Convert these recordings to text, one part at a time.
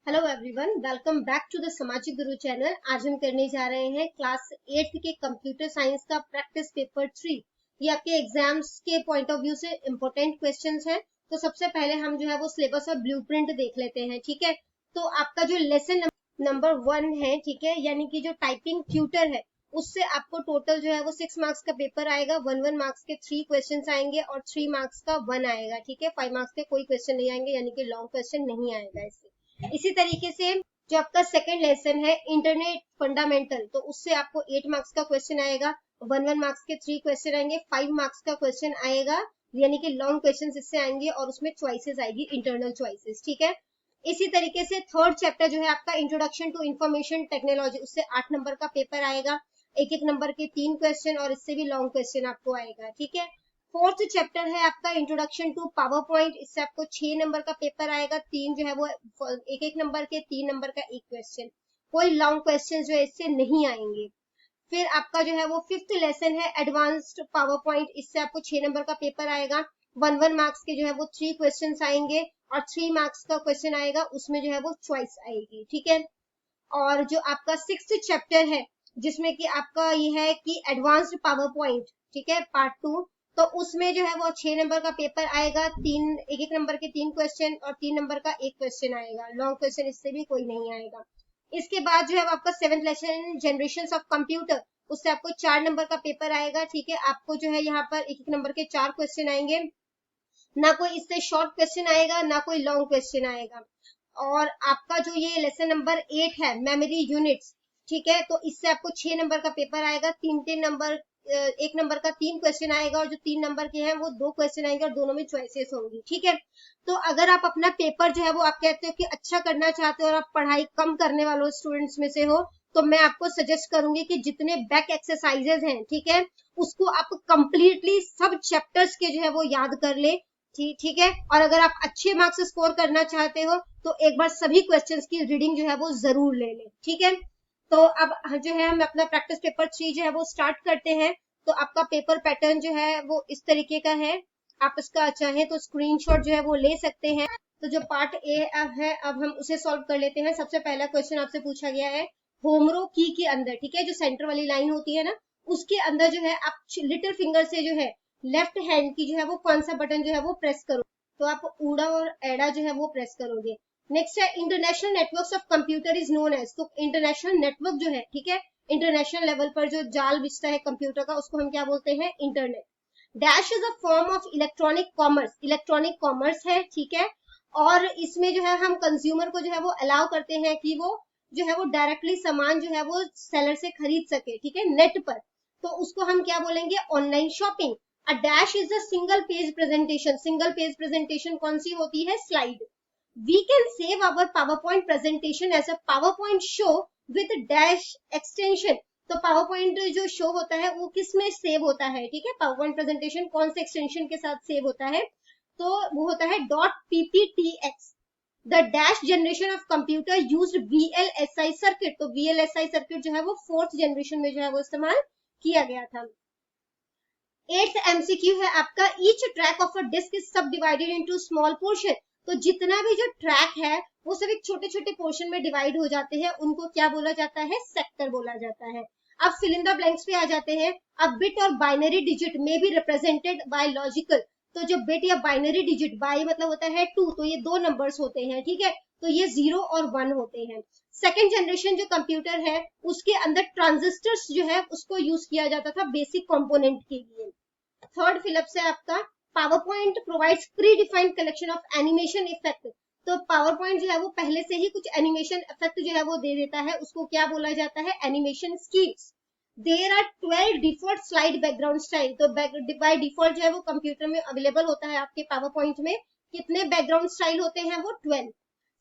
Hello everyone, welcome back to the Samajik Guru channel. आज हम करने जा रहे हैं क्लास 8 के कंप्यूटर साइंस का प्रैक्टिस पेपर 3। ये आपके एग्जाम्स के पॉइंट ऑफ व्यू से इंपॉर्टेंट क्वेश्चंस हैं। तो सबसे पहले हम जो है वो सिलेबस और ब्लूप्रिंट देख लेते हैं। ठीक है, तो आपका जो लेसन नंबर 1 है, ठीक है, यानी कि जो टाइपिंग ट्यूटर है, उससे आपको टोटल जो है वो 6 मार्क्स का पेपर आएगा। 1 मार्क्स के 3 क्वेश्चन आएंगे और 3 मार्क्स का 1 आएगा। ठीक है, 5 मार्क्स के कोई क्वेश्चन नहीं आएंगे, यानी कि लॉन्ग क्वेश्चन नहीं आएगा इससे। इसी तरीके से जो आपका सेकंड लेसन है इंटरनेट फंडामेंटल, तो उससे आपको 8 मार्क्स का क्वेश्चन आएगा। 1 मार्क्स के 3 क्वेश्चन आएंगे, 5 मार्क्स का क्वेश्चन आएगा, यानी कि लॉन्ग क्वेश्चन इससे आएंगे और उसमें चॉइसेस आएगी, इंटरनल चॉइसेस। ठीक है, इसी तरीके से थर्ड चैप्टर जो है आपका इंट्रोडक्शन टू इंफॉर्मेशन टेक्नोलॉजी, उससे 8 नंबर का पेपर आएगा। एक एक नंबर के 3 क्वेश्चन और इससे भी लॉन्ग क्वेश्चन आपको आएगा। ठीक है, फोर्थ चैप्टर है आपका इंट्रोडक्शन टू पावर पॉइंट, इससे आपको 6 नंबर का पेपर आएगा। 3 जो है वो एक एक नंबर के 3 नंबर का एक क्वेश्चन, कोई लॉन्ग क्वेश्चन जो है इससे नहीं आएंगे। फिर आपका जो है वो फिफ्थ लेसन है एडवांस्ड पावर पॉइंट, इससे आपको 6 नंबर का पेपर आएगा। 1 मार्क्स के जो है वो 3 क्वेश्चन आएंगे और 3 मार्क्स का क्वेश्चन आएगा, उसमें जो है वो चॉइस आएगी। ठीक है, और जो आपका सिक्स्थ चैप्टर है जिसमें कि आपका ये है कि एडवांस्ड पावर पॉइंट, ठीक है, पार्ट 2, तो उसमें जो है वो 6 नंबर का पेपर आएगा। एक एक नंबर के 3 क्वेश्चन और 3 नंबर का एक क्वेश्चन आएगा, लॉन्ग क्वेश्चन इससे भी कोई नहीं आएगा। इसके बाद जो है वो आपका seventh lesson generation of computer, उससे आपको 4 नंबर का पेपर आएगा। ठीक है, आपको जो है यहाँ पर एक एक नंबर के 4 क्वेश्चन आएंगे, ना कोई इससे शॉर्ट क्वेश्चन आएगा ना कोई लॉन्ग क्वेश्चन आएगा। और आपका जो ये लेसन नंबर 8 है मेमोरी यूनिट्स, ठीक है, तो इससे आपको 6 नंबर का पेपर आएगा। 3 नंबर, एक नंबर का 3 क्वेश्चन आएगा और जो 3 नंबर के हैं वो 2 क्वेश्चन आएंगे और दोनों में चॉइसेस होंगी। ठीक है, तो अगर आप अपना पेपर जो है वो आप कहते हो कि अच्छा करना चाहते हो और आप पढ़ाई कम करने वाले स्टूडेंट्स में से हो, तो मैं आपको सजेस्ट करूंगी कि जितने बैक एक्सरसाइजेज हैं, ठीक है, उसको आप कंप्लीटली सब चैप्टर्स के जो है वो याद कर ले। ठीक है, और अगर आप अच्छे मार्क्स स्कोर करना चाहते हो तो एक बार सभी क्वेश्चंस की रीडिंग जो है वो जरूर ले लें। ठीक है, तो अब जो है हम अपना प्रैक्टिस पेपर 3 जो है वो स्टार्ट करते हैं। तो आपका पेपर पैटर्न जो है वो इस तरीके का है, आप इसका चाहें तो स्क्रीनशॉट जो है वो ले सकते हैं। तो जो पार्ट ए अब है, अब हम उसे सॉल्व कर लेते हैं। सबसे पहला क्वेश्चन आपसे पूछा गया है होमरो की के अंदर, ठीक है, जो सेंटर वाली लाइन होती है ना, उसके अंदर जो है आप लिटिल फिंगर से जो है लेफ्ट हैंड की जो है वो कौन सा बटन जो है वो प्रेस करो, तो आप ऊड़ा और एड़ा जो है वो प्रेस करोगे। नेक्स्ट है international networks of computer is known as, तो इंटरनेशनल नेटवर्क जो है, ठीक है, इंटरनेशनल लेवल पर जो जाल बिछता है कंप्यूटर का, उसको हम क्या बोलते हैं, internet. Dash is a form of electronic commerce, electronic commerce है। ठीक है, और इसमें जो है हम कंज्यूमर को जो है वो अलाउ करते हैं कि वो जो है वो डायरेक्टली सामान जो है वो सेलर से खरीद सके, ठीक है, नेट पर, तो उसको हम क्या बोलेंगे, online shopping. A dash is a single page presentation, single page presentation कौन सी होती है, slide. We can save our PowerPoint presentation as a PowerPoint show with dash extension, तो PowerPoint जो शो होता है वो किस में सेव होता है, ठीक है, PowerPoint presentation कौन से एक्सटेंशन के साथ सेव होता है, तो वो होता है .pptx। The dash generation of computer used VLSI circuit, तो VLSI circuit जो है वो 4th जनरेशन में जो है वो इस्तेमाल किया गया था। 8th MCQ है आपका, each track of a disk is subdivided into small portion, तो जितना भी जो ट्रैक है वो सभी छोटे छोटे पोर्शन में डिवाइड हो जाते हैं, उनको क्या बोला जाता है, सेक्टर बोला जाता है। अब फिल इन द ब्लैंक्स पे आ जाते हैं। अब बिट और बाइनरी डिजिट में बी रिप्रेजेंटेड बाय लॉजिकल, तो जो बिट या बाइनरी डिजिट, बाई मतलब होता है 2, तो ये 2 नंबर्स होते हैं, ठीक है, तो ये 0 और 1 होते हैं। सेकेंड जनरेशन जो कंप्यूटर है उसके अंदर ट्रांजिस्टर्स जो है उसको यूज किया जाता था बेसिक कंपोनेंट के लिए। थर्ड फिलअप से आपका power point provides pre defined collection of animation effect, तो पावर पॉइंट जो है वो पहले से ही कुछ एनिमेशन इफेक्ट जो है वो दे देता है, उसको क्या बोला जाता है, animation schemes. There are 12 default slide background style, तो बाय डिफॉल्ट जो है वो कंप्यूटर में अवेलेबल होता है आपके पावर पॉइंट में, कितने बैकग्राउंड स्टाइल होते हैं, वो 12।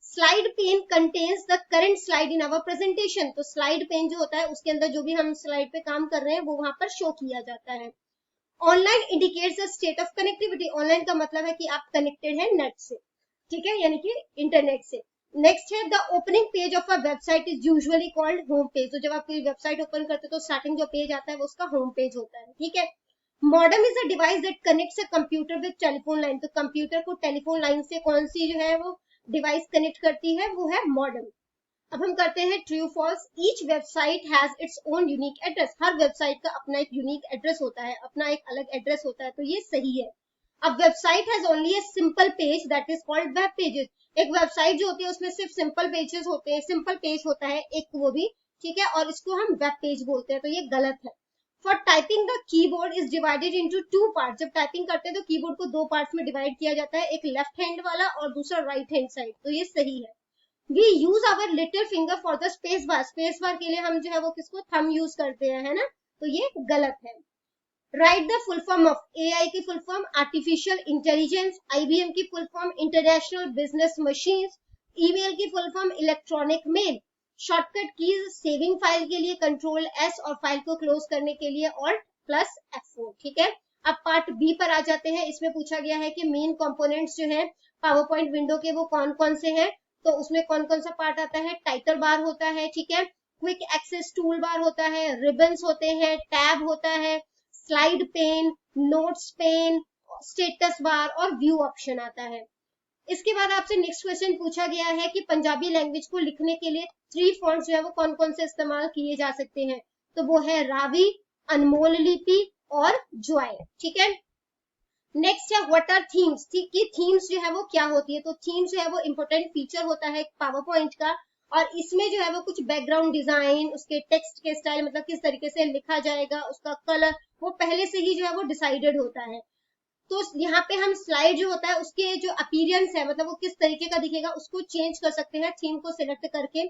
Slide pane contains the current slide in our presentation, तो स्लाइड पेन जो होता है उसके अंदर जो भी हम स्लाइड पे काम कर रहे हैं वो वहां पर शो किया जाता है। Online indicates the state of connectivity, online का मतलब है कि आप कनेक्टेड है नेट से, ठीक है, यानी कि इंटरनेट से। नेक्स्ट है the opening page of a website is usually called home page, तो जब आप कोई वेबसाइट ओपन करते हो तो स्टार्टिंग जो पेज आता है वो उसका होम पेज होता है, ठीक है। Modem is a device that connects a computer with telephone line, तो कंप्यूटर को टेलीफोन लाइन से कौन सी जो है वो डिवाइस कनेक्ट करती है वो है मॉडेम। अब हम करते हैं true false. Each website has its own unique address. हर वेबसाइट का अपना एक यूनिक एड्रेस होता है, अपना एक अलग एड्रेस होता है, तो ये सही है। अब website has only a simple page that is called web pages. एक वेबसाइट जो होती है उसमें सिर्फ सिंपल पेजेस होते हैं, सिंपल पेज होता है एक, वो भी ठीक है, और इसको हम वेब पेज बोलते हैं, तो ये गलत है। For typing the keyboard is divided into two part. जब टाइपिंग करते हैं तो कीबोर्ड को दो पार्ट्स में डिवाइड किया जाता है, एक लेफ्ट हैंड वाला और दूसरा राइट हैंड साइड, तो ये सही है। We use our little finger for the space bar. Space bar के लिए हम जो है वो किसको, थंब यूज करते हैं, है ना, तो ये गलत है। Write the full form of. AI की full form artificial intelligence, IBM की full form international business machines, email की full form electronic mail, shortcut keys saving file के लिए कंट्रोल एस और फाइल को क्लोज करने के लिए ऑल्ट प्लस F4, ठीक है। अब पार्ट बी पर आ जाते हैं। इसमें पूछा गया है कि मेन कंपोनेंट्स जो है पावर पॉइंट विंडो के वो कौन कौन से हैं, तो उसमें कौन कौन सा पार्ट आता है। टाइटल बार होता है, ठीक है, क्विक एक्सेस टूल बार होता है, रिबन्स होते हैं, टैब होता है, slide pane, notes pane, status bar और व्यू ऑप्शन आता है। इसके बाद आपसे नेक्स्ट क्वेश्चन पूछा गया है कि पंजाबी लैंग्वेज को लिखने के लिए 3 फॉन्ट्स जो है वो कौन कौन से इस्तेमाल किए जा सकते हैं, तो वो है रावी, अनमोल लिपि और जॉय, ठीक है। नेक्स्ट है व्हाट आर थीम्स। ठीक है, थीम्स जो है वो क्या होती है, तो थीम्स जो है वो इंपॉर्टेंट फीचर होता है पावर पॉइंट का, और इसमें जो है वो कुछ बैकग्राउंड डिजाइन, उसके टेक्स्ट के स्टाइल, मतलब किस तरीके से लिखा जाएगा, उसका कलर, वो पहले से ही जो है वो डिसाइडेड होता है। तो यहाँ पे हम स्लाइड जो होता है उसके जो अपीयरेंस है, मतलब वो किस तरीके का दिखेगा, उसको चेंज कर सकते हैं थीम को सिलेक्ट करके।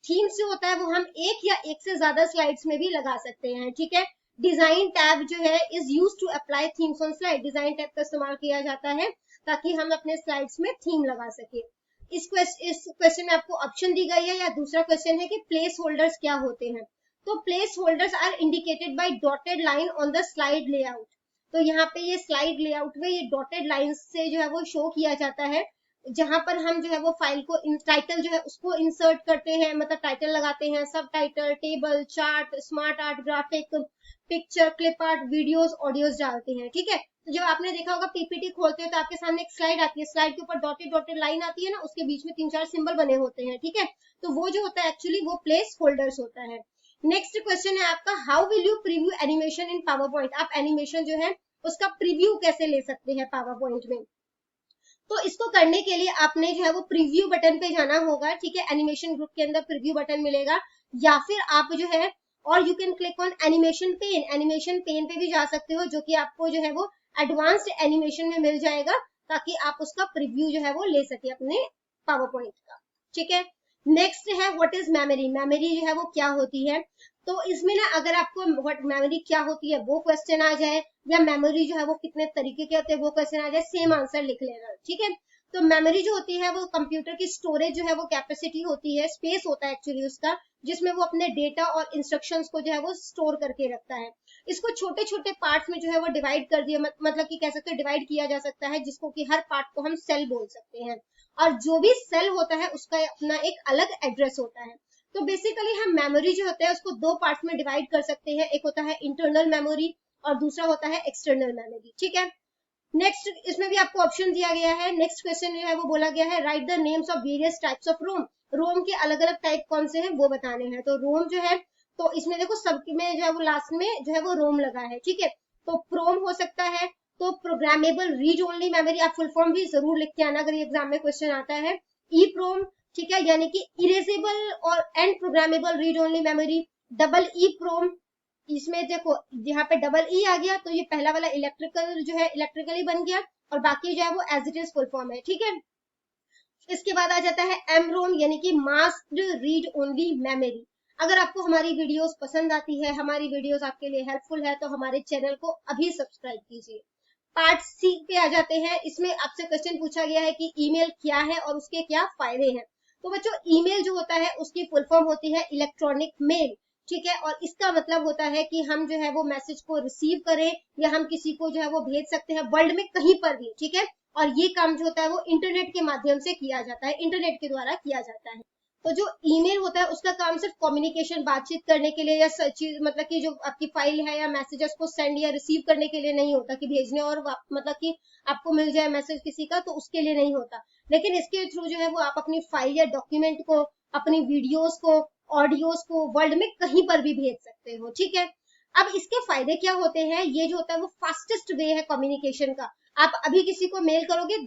थीम्स जो होता है वो हम एक या एक से ज्यादा स्लाइड्स में भी लगा सकते हैं, ठीक है। डिजाइन टैब जो है is use to apply themes on slide. Design tab का इस्तेमाल किया जाता है ताकि हम अपने स्लाइड्स में थीम लगा सके। इस क्वेश्चन में आपको ऑप्शन दी गई है, या दूसरा क्वेश्चन है कि प्लेस होल्डर्स क्या होते हैं। तो placeholders are indicated by dotted line on the slide layout. तो यहाँ पे ये स्लाइड लेआउट में ये डॉटेड लाइन से जो है वो शो किया जाता है, जहां पर हम जो है वो फाइल को टाइटल जो है उसको इंसर्ट करते हैं, मतलब टाइटल लगाते हैं, सब title, table, chart, smart art, graphic, picture, clip art, videos, audios डालते हैं, ठीक है। तो जब आपने देखा होगा पीपीटी खोलते हो तो आपके सामने एक स्लाइड आती है, स्लाइड के ऊपर डॉटेड डॉटेड लाइन आती है ना, उसके बीच में 3-4 सिंबल बने होते हैं, ठीक है। तो वो जो होता है एक्चुअली वो प्लेस होल्डर्स होता है। नेक्स्ट क्वेश्चन है आपका, how will you preview animation in power point. आप एनिमेशन जो है उसका प्रीव्यू कैसे ले सकते हैं पावर पॉइंट में। तो इसको करने के लिए आपने जो है वो प्रीव्यू बटन पे जाना होगा, ठीक है। एनिमेशन ग्रुप के अंदर प्रीव्यू बटन मिलेगा, या फिर आप जो है, और you can click on animation pane. Animation pane पे भी जा सकते हो, जो कि आपको जो है वो एडवांस्ड एनिमेशन में मिल जाएगा, ताकि आप उसका प्रीव्यू जो है वो ले सके अपने पावर पॉइंट का, ठीक है। नेक्स्ट है व्हाट इज मेमोरी। मेमोरी जो है वो क्या होती है, तो इसमें ना अगर आपको मेमोरी क्या होती है वो क्वेश्चन आ जाए, या मेमोरी जो है वो कितने तरीके के होते हैं वो क्वेश्चन आ जाए, सेम आंसर लिख लेना, ठीक है। तो मेमोरी जो होती है वो कंप्यूटर की स्टोरेज जो है वो कैपेसिटी होती है, स्पेस होता है एक्चुअली उसका, जिसमें वो अपने डेटा और इंस्ट्रक्शंस को जो है वो स्टोर करके रखता है। इसको छोटे छोटे पार्ट्स में जो है वो डिवाइड कर दिया, मतलब कि कह सकते हैं डिवाइड किया जा सकता है, जिसको कि हर पार्ट को हम सेल बोल सकते हैं, और जो भी सेल होता है उसका अपना एक अलग एड्रेस होता है। तो बेसिकली हम मेमोरी जो होता है उसको दो पार्ट्स में डिवाइड कर सकते हैं, एक होता है इंटरनल मेमोरी और दूसरा होता है एक्सटर्नल मेमोरी, ठीक है। नेक्स्ट इसमें भी आपको ऑप्शन दिया गया है। नेक्स्ट क्वेश्चन जो है वो बोला गया है, write the names of various types of ROM. ROM के अलग अलग टाइप कौन से हैं वो बताने हैं। तो रोम जो है, तो इसमें देखो सब में जो है वो लास्ट में जो है वो रोम लगा है, ठीक है। तो प्रोम हो सकता है, तो प्रोग्रामेबल रीड ओनली मेमोरी। आप फुल फॉर्म भी जरूर लिख के आना अगर एग्जाम में क्वेश्चन आता है। ई प्रोम, ठीक है, यानी कि इरेजेबल और and programmable read only memory. Double E PROM, इसमें देखो यहाँ पे डबल ई आ गया, तो ये पहला वाला इलेक्ट्रिकल जो है इलेक्ट्रिकली बन गया, और बाकी जो है वो as it is full form है, ठीक है। इसके बाद आ जाता है एम रोम, यानी कि मास्क्ड रीड ओनली मेमोरी। अगर आपको हमारी वीडियोस पसंद आती है, हमारी वीडियोस आपके लिए हेल्पफुल है, तो हमारे चैनल को अभी सब्सक्राइब कीजिए। पार्ट सी पे आ जाते हैं। इसमें आपसे क्वेश्चन पूछा गया है कि ईमेल क्या है और उसके क्या फायदे हैं। तो बच्चों ईमेल जो होता है उसकी फुल फॉर्म होती है इलेक्ट्रॉनिक मेल, ठीक है, और इसका मतलब होता है कि हम जो है वो मैसेज को रिसीव करें, या हम किसी को जो है वो भेज सकते हैं वर्ल्ड में कहीं पर भी, ठीक है। और ये काम जो होता है वो इंटरनेट के माध्यम से किया जाता है, इंटरनेट के द्वारा किया जाता है। तो जो ईमेल होता है उसका काम सिर्फ कम्युनिकेशन, बातचीत करने के लिए या चीज मतलब कि जो आपकी फाइल है या मैसेजेस को सेंड या रिसीव करने के लिए नहीं होता, कि भेजने और मतलब कि आपको मिल जाए मैसेज किसी का, तो उसके लिए नहीं होता। लेकिन इसके थ्रू जो है वो आप अपनी फाइल या डॉक्यूमेंट को, अपनी वीडियोस को, ऑडियोज को वर्ल्ड में कहीं पर भी भेज सकते हो, ठीक है। अब इसके फायदे क्या होते हैं, ये जो होता है वो फास्टेस्ट वे है कम्युनिकेशन का। आप अभी किसी को मेल करोगे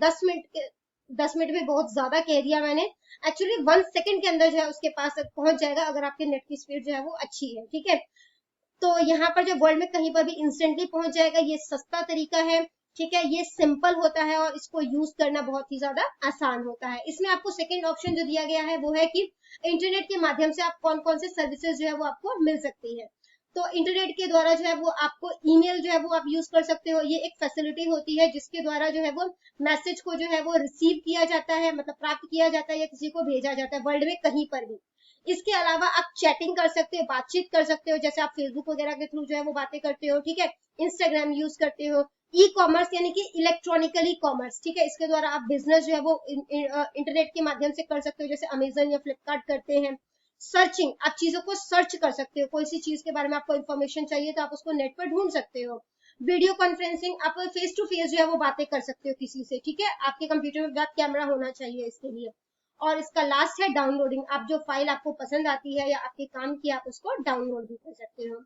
10 मिनट में बहुत ज्यादा कह दिया मैंने, एक्चुअली 1 सेकंड के अंदर जो है उसके पास पहुंच जाएगा, अगर आपके नेट की स्पीड जो है वो अच्छी है, ठीक है। तो यहाँ पर जो वर्ल्ड में कहीं पर भी इंस्टेंटली पहुंच जाएगा, ये सस्ता तरीका है, ठीक है, ये सिंपल होता है और इसको यूज करना बहुत ही ज्यादा आसान होता है। इसमें आपको सेकंड ऑप्शन जो दिया गया है वो है कि इंटरनेट के माध्यम से आप कौन कौन से सर्विसेज जो है वो आपको मिल सकती है। तो इंटरनेट के द्वारा जो है वो आपको ईमेल जो है वो आप यूज कर सकते हो, ये एक फैसिलिटी होती है जिसके द्वारा जो है वो मैसेज को जो है वो रिसीव किया जाता है, मतलब प्राप्त किया जाता है या किसी को भेजा जाता है वर्ल्ड में कहीं पर भी। इसके अलावा आप चैटिंग कर सकते हो, बातचीत कर सकते हो, जैसे आप फेसबुक वगैरह के थ्रू जो है वो बातें करते हो, ठीक है, इंस्टाग्राम यूज करते हो। ई कॉमर्स यानी कि इलेक्ट्रॉनिकली कॉमर्स, ठीक है, इसके द्वारा आप बिजनेस जो है वो इंटरनेट के माध्यम से कर सकते हो, जैसे अमेजन या फ्लिपकार्ट करते हैं। सर्चिंग, आप चीजों को सर्च कर सकते हो, कोई सी चीज के बारे में आपको इन्फॉर्मेशन चाहिए तो आप उसको नेट पर ढूंढ सकते हो। वीडियो कॉन्फ्रेंसिंग, आप फेस टू फेस जो है वो बातें कर सकते हो किसी से, ठीक है, आपके कंप्यूटर में वेब कैमरा होना चाहिए इसके लिए। और इसका लास्ट है डाउनलोडिंग, आप जो फाइल आपको पसंद आती है या आपके काम की, आप उसको डाउनलोड भी कर सकते हो।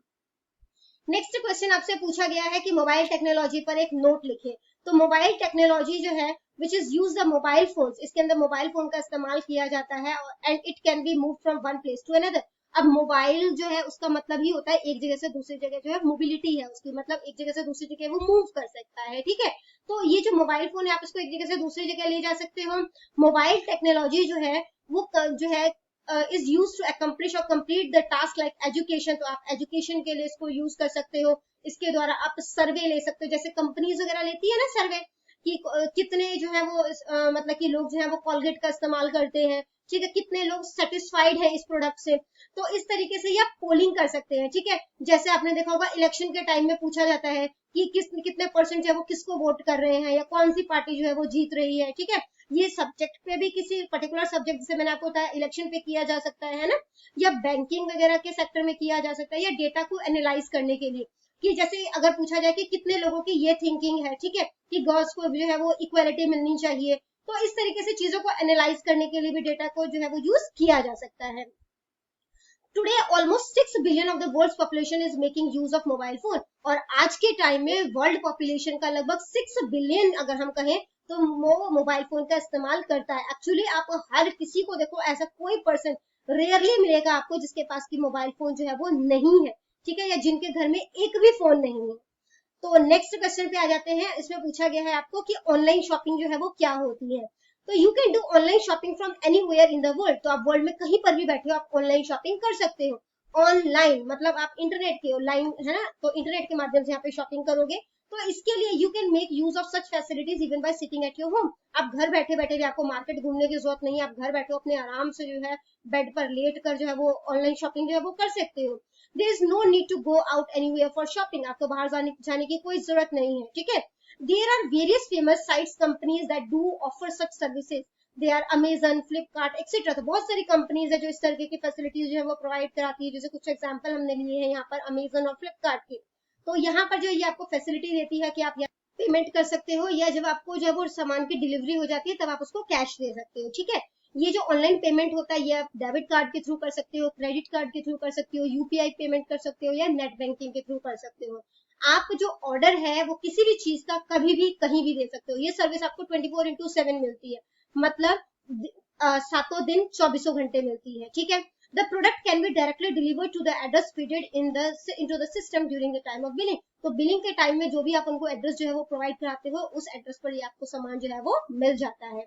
नेक्स्ट क्वेश्चन आपसे पूछा गया है कि मोबाइल टेक्नोलॉजी पर एक नोट लिखे। तो मोबाइल टेक्नोलॉजी जो है which is use the mobile phone, इसके अंदर मोबाइल फोन का इस्तेमाल किया जाता है and it can be move from one place to another. अब मोबाइल जो है उसका मतलब ही होता है एक जगह से दूसरी जगह जो है मोबिलिटी है उसकी, मतलब एक जगह से दूसरी जगह वो मूव कर सकता है, ठीक है। तो ये जो मोबाइल फोन है आप इसको एक जगह से दूसरी जगह ले जा सकते हो। मोबाइल टेक्नोलॉजी जो है वो जो है इज यूज टू अकम्प्लिश और complete the task like education, तो आप एजुकेशन के लिए इसको यूज कर सकते हो। इसके द्वारा आप सर्वे ले सकते हो, जैसे कंपनीज वगैरह लेती है ना सर्वे, कि कितने जो है वो मतलब कि लोग जो है वो कॉलगेट का इस्तेमाल करते हैं, ठीक है, कितने लोग सेटिस्फाइड है इस प्रोडक्ट से। तो इस तरीके से ये आप पोलिंग कर सकते हैं, ठीक है। जैसे आपने देखा होगा इलेक्शन के टाइम में पूछा जाता है कि कितने परसेंट जो है वो किसको वोट कर रहे हैं या कौन सी पार्टी जो है वो जीत रही है, ठीक है। ये सब्जेक्ट पे भी, किसी पर्टिकुलर सब्जेक्ट जैसे मैंने आपको बताया इलेक्शन पे किया जा सकता है ना, या बैंकिंग वगैरह के सेक्टर में किया जा सकता है, या डेटा को एनालाइज करने के लिए, कि जैसे अगर पूछा जाए कि कितने लोगों की ये थिंकिंग है, ठीक है, कि गर्ल्स को जो है वो इक्वालिटी मिलनी चाहिए, तो इस तरीके से चीजों को एनालाइज करने के लिए भी डेटा को जो है वो यूज किया जा सकता है। Today almost 6 billion of the world population is making use of mobile phone, और आज के टाइम में वर्ल्ड पॉपुलेशन का लगभग 6 बिलियन अगर हम कहें तो वो मोबाइल फोन का इस्तेमाल करता है। एक्चुअली आप हर किसी को देखो, ऐसा कोई पर्सन रेयरली मिलेगा आपको जिसके पास की मोबाइल फोन जो है वो नहीं है, ठीक है, या जिनके घर में एक भी फोन नहीं है। तो नेक्स्ट क्वेश्चन पे आ जाते हैं। इसमें पूछा गया है आपको कि ऑनलाइन शॉपिंग जो है वो क्या होती है। तो you can do online shopping from anywhere in the world, तो आप वर्ल्ड में कहीं पर भी बैठे हो आप ऑनलाइन शॉपिंग कर सकते हो। ऑनलाइन मतलब आप इंटरनेट के लाइन है ना, तो इंटरनेट के माध्यम से यहाँ पे शॉपिंग करोगे। तो इसके लिए you can make use of such facilities even bye sitting at your home. आप घर बैठे बैठे भी, आपको मार्केट घूमने की जरूरत नहीं है, आप घर बैठे अपने आराम से जो है बेड पर लेट कर जो है वो ऑनलाइन शॉपिंग जो है वो कर सकते हो। There is no need to go out anywhere for shopping, आपको बाहर जाने की कोई जरूरत नहीं है, ठीक है। There are various famous sites companies that do offer such services, they are Amazon, Flipkart etcetera. तो बहुत सारी कंपनीज है जो इस तरीके की फैसिलिटीज जो है वो प्रोवाइड कराती है, जैसे कुछ एग्जांपल हमने लिए हैं यहाँ पर अमेजन और फ्लिपकार्ट के। तो यहाँ पर जो ये आपको फैसिलिटी देती है कि आप पेमेंट कर सकते हो, या जब आपको जब वो सामान की डिलीवरी हो जाती है तब आप उसको कैश दे सकते हो, ठीक है। ये जो ऑनलाइन पेमेंट होता है ये आप डेबिट कार्ड के थ्रू कर सकते हो, क्रेडिट कार्ड के थ्रू कर सकते हो, यूपीआई पेमेंट कर सकते हो, या नेट बैंकिंग के थ्रू कर सकते हो। आप जो ऑर्डर है वो किसी भी चीज का कभी भी कहीं भी दे सकते हो। ये सर्विस आपको 24/7 मिलती है, मतलब सातों दिन 24 घंटे मिलती है, ठीक है। The product can be directly delivered to the address feeded into the system during the time of billing. तो बिलिंग के टाइम में जो भी आप उनको एड्रेस जो है वो प्रोवाइड कराते हो उस एड्रेस पर ही आपको सामान जो है वो मिल जाता है।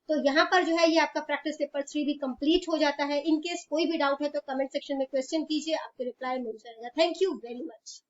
तो यहाँ पर जो है ये आपका प्रैक्टिस पेपर 3 भी कंप्लीट हो जाता है। इन केस कोई भी डाउट है तो कमेंट सेक्शन में क्वेश्चन कीजिए, आपको रिप्लाई मिल जाएगा। Thank you very much.